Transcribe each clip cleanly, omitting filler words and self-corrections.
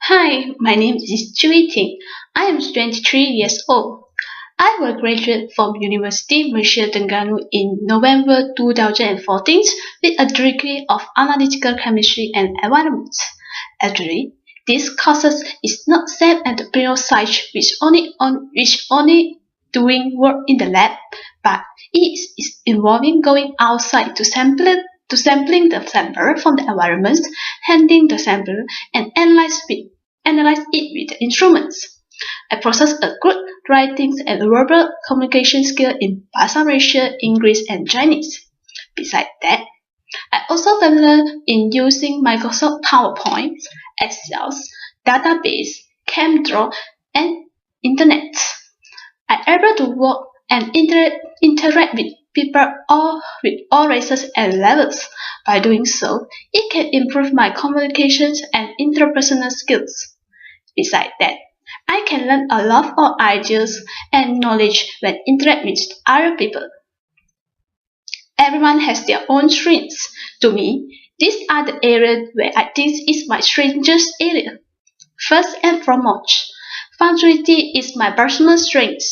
Hi, my name is Chui Ting. I am 23 years old. I will graduate from University Malaysia Terengganu in November 2014 with a degree of Analytical Chemistry and Environment. Actually, this course is not same entrepreneurial side which only doing work in the lab, but it is involving going outside to sampling the sample from the environment, handling the sample, and analyze it with the instruments. I possess a good writing and verbal communication skill in Bahasa Malaysia, English, and Chinese. Besides that, I also familiar in using Microsoft PowerPoint, Excel, database, CamDraw, and Internet. I am able to work and interact with people with all races and levels. By doing so, it can improve my communications and interpersonal skills. Besides that, I can learn a lot of ideas and knowledge when interact with other people. Everyone has their own strengths. To me, these are the areas where I think is my strongest area. First and foremost, punctuality is my personal strength.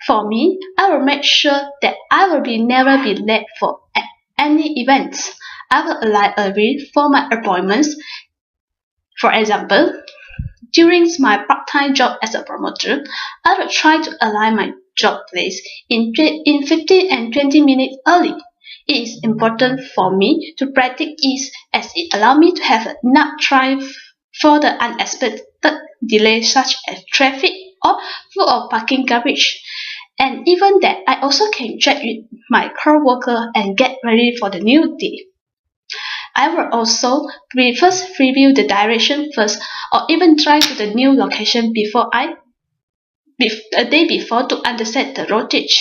For me, I will make sure that I will never be late for any events. I will arrive early for my appointments. For example, during my part-time job as a promoter, I will try to align my job place in 15 and 20 minutes early. It is important for me to practice it as it allows me to have enough time for the unexpected delays such as traffic or full of parking garbage. And even that, I also can chat with my co-worker and get ready for the new day. I will also first review the direction first or even drive to the new location a day before to understand the routage.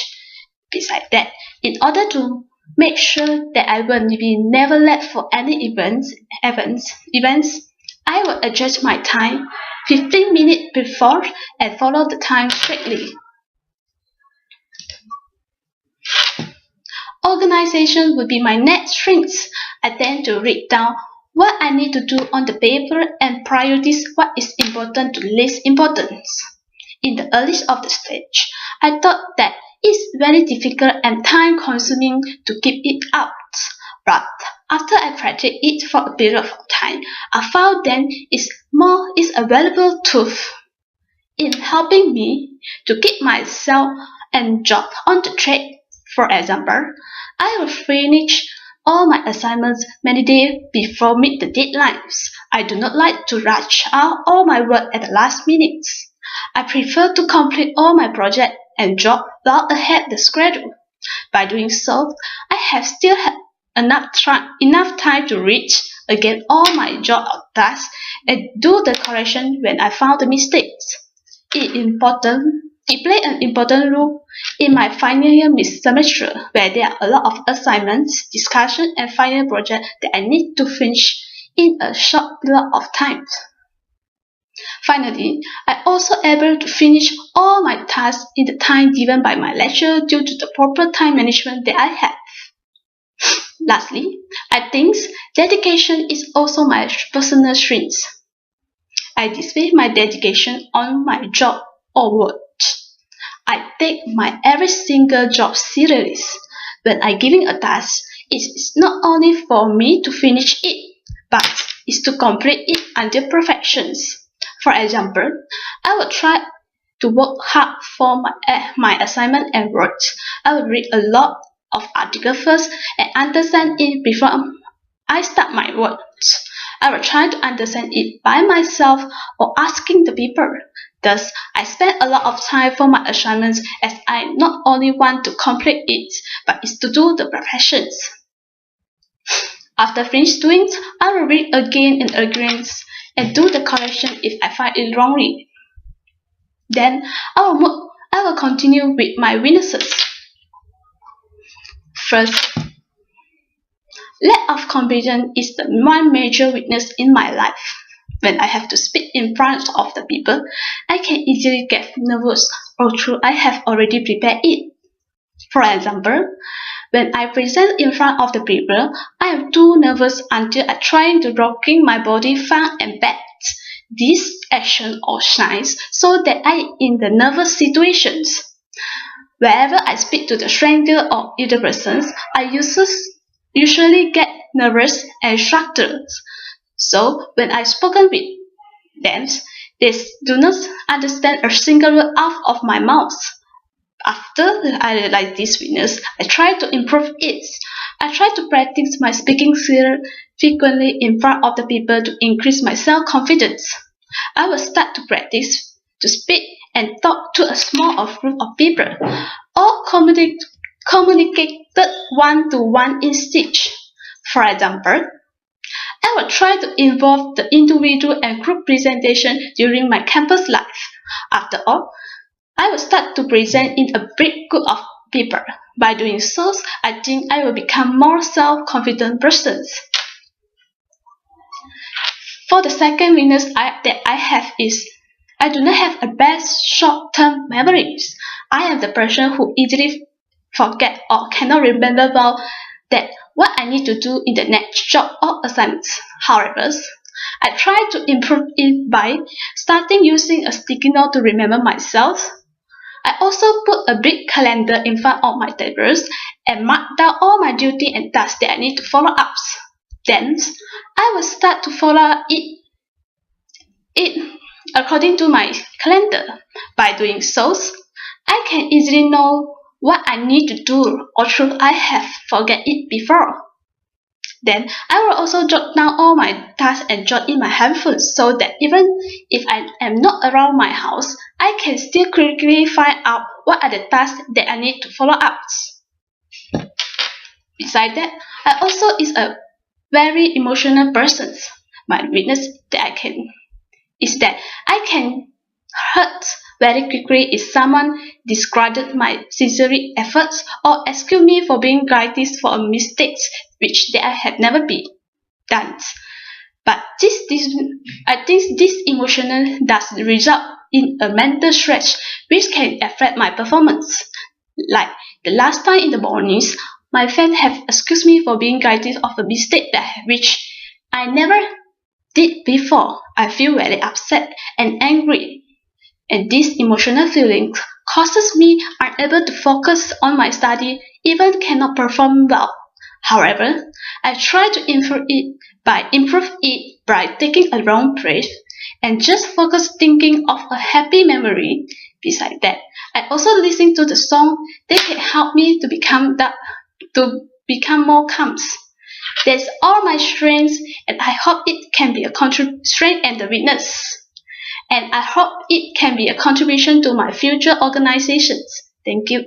Besides that, in order to make sure that I will be never late for any events, I will adjust my time 15 minutes before and follow the time strictly. Organization would be my next strength. I tend to write down what I need to do on the paper and prioritize what is important to least importance. In the earliest of the stage, I thought that it's very difficult and time consuming to keep it up. But after I practiced it for a period of time, I found that it's a valuable tool in helping me to keep myself and job on the track. For example, I will finish all my assignments many days before meet the deadlines. I do not like to rush out all my work at the last minute. I prefer to complete all my projects and job well ahead the schedule. By doing so, I have still had enough time to read again all my job tasks and do the correction when I found the mistakes. It played an important role in my final year semester where there are a lot of assignments, discussion and final project that I need to finish in a short period of time. Finally, I also able to finish all my tasks in the time given by my lecturer due to the proper time management that I have. Lastly, I think dedication is also my personal strength. I display my dedication on my job or work. I take my every single job seriously. When I giving a task, it is not only for me to finish it, but is to complete it until perfection. For example, I will try to work hard for my assignment and work. I will read a lot of articles first and understand it before I start my work. I will try to understand it by myself or asking the people. Thus, I spend a lot of time for my assignments as I not only want to complete it, but is to do the perfections. After finish doing, I will read again and again and do the correction if I find it wrongly. Then I will continue with my weaknesses. First, lack of confidence is the one major weakness in my life. When I have to speak in front of the people, I can easily get nervous, although I have already prepared it. For example, when I present in front of the people, I am too nervous until I try to rocking my body front and back. these action or signs so that I in the nervous situations. Wherever I speak to the stranger or other persons, I usually get nervous and shudder. So when I spoken with them, they do not understand a single word out of my mouth. After I realized this weakness, I try to improve it. I try to practice my speaking skill frequently in front of the people to increase my self-confidence. I will start to practice to speak and talk to a small group of people, or communicated one-to-one in speech. For example, I will try to involve the individual and group presentation during my campus life. After all, I will start to present in a big group of people. By doing so, I think I will become more self-confident person. For the second weakness that I have is I do not have a best short-term memories. I am the person who easily forget or cannot remember well that what I need to do in the next job or assignment. However, I try to improve it by starting using a sticky note to remember myself. I also put a big calendar in front of my tables and mark down all my duty and tasks that I need to follow up. Then, I will start to follow it according to my calendar. By doing so, I can easily know what I need to do, although I have forget it before. Then I will also jot down all my tasks and jot in my handphone so that even if I am not around my house, I can still quickly find out what are the tasks that I need to follow up. Besides that, I also is a very emotional person. My weakness is that I can hurt very quickly if someone discredits my sincere efforts or excuse me for being guilty for a mistake which I have never been done. But I think this emotional does result in a mental stress which can affect my performance. Like the last time in the mornings, my friend have excused me for being guilty of a mistake which I never did before. I feel very upset and angry. And this emotional feeling causes me unable to focus on my study, even cannot perform well. However, I try to improve it by taking a long breath and just focus thinking of a happy memory. Besides that, I also listen to the song that can help me to become more calm. That's all my strengths, and I hope it can be a strength and the weakness. And I hope it can be a contribution to my future organizations. Thank you.